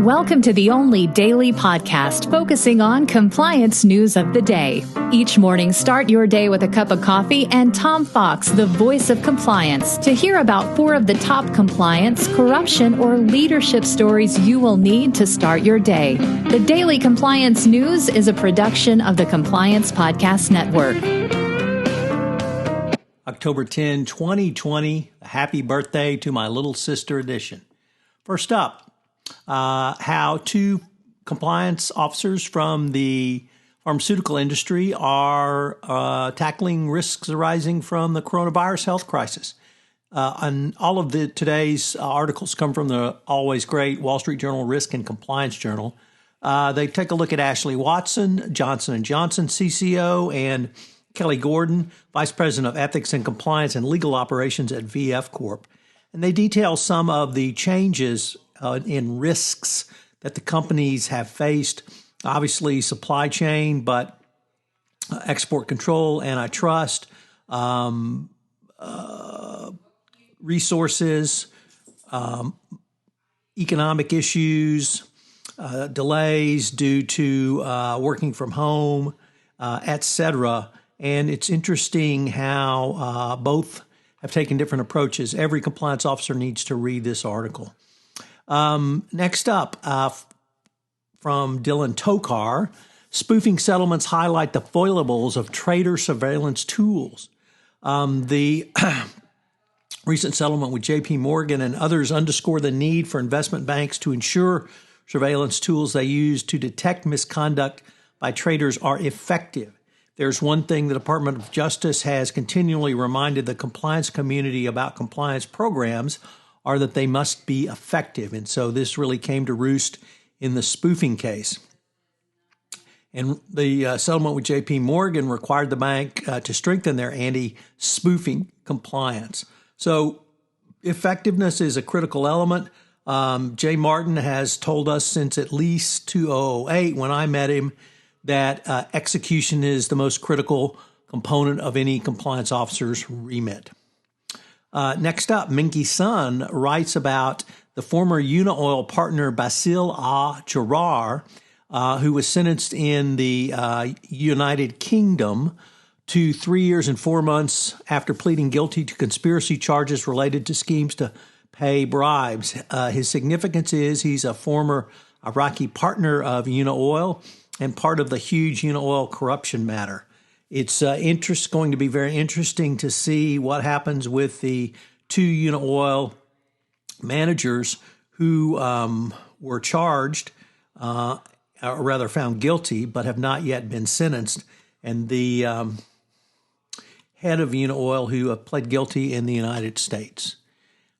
Welcome to the only daily podcast focusing on compliance news of the day. Each morning, start your day with a cup of coffee and Tom Fox, the voice of compliance, to hear about 4 of the top compliance, corruption, or leadership stories you will need to start your day. The Daily Compliance News is a production of the Compliance Podcast Network. October 10, 2020, happy birthday to my little sister edition. First up, how 2 compliance officers from the pharmaceutical industry are tackling risks arising from the coronavirus health crisis. And all of today's articles come from the always great Wall Street Journal Risk and Compliance Journal. They take a look at Ashley Watson, Johnson & Johnson CCO, and Kelly Gordon, Vice President of Ethics and Compliance and Legal Operations at VF Corp. And they detail some of the changes in risks that the companies have faced. Obviously, supply chain, but export control, antitrust, resources, economic issues, delays due to working from home, etc. And it's interesting how both have taken different approaches. Every compliance officer needs to read this article. Next up, from Dylan Tokar, spoofing settlements highlight the foilables of trader surveillance tools. The recent settlement with JP Morgan and others underscore the need for investment banks to ensure surveillance tools they use to detect misconduct by traders are effective. There's one thing the Department of Justice has continually reminded the compliance community about compliance programs are that they must be effective. And so this really came to roost in the spoofing case. And the settlement with JP Morgan required the bank to strengthen their anti-spoofing compliance. So effectiveness is a critical element. Jay Martin has told us since at least 2008, when I met him, that execution is the most critical component of any compliance officer's remit. Next up, Minky Sun writes about the former Unaoil partner Basil Jarah, who was sentenced in the United Kingdom to 3 years and 4 months after pleading guilty to conspiracy charges related to schemes to pay bribes. His significance is he's a former Iraqi partner of Unaoil and part of the huge Unaoil corruption matter. It's going to be very interesting to see what happens with the 2 Unaoil managers who were charged, or rather found guilty, but have not yet been sentenced, and the head of Unaoil who pled guilty in the United States.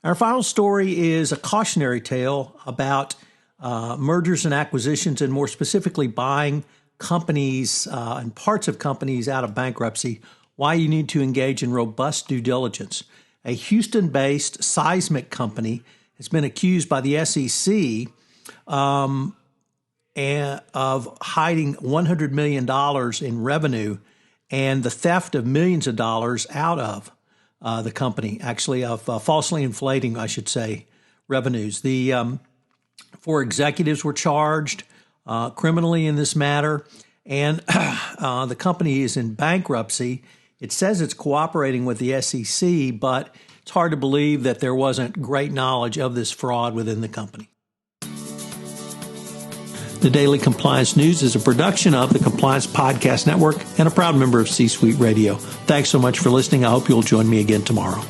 Our final story is a cautionary tale about mergers and acquisitions, and more specifically buying companies and parts of companies out of bankruptcy, why you need to engage in robust due diligence. A Houston-based seismic company has been accused by the SEC of hiding $100 million in revenue and the theft of millions of dollars out of the company, actually of falsely inflating, I should say, revenues. The 4 executives were charged criminally in this matter, and the company is in bankruptcy. It says it's cooperating with the SEC, but it's hard to believe that there wasn't great knowledge of this fraud within the company. The Daily Compliance News is a production of the Compliance Podcast Network and a proud member of C-Suite Radio. Thanks so much for listening. I hope you'll join me again tomorrow.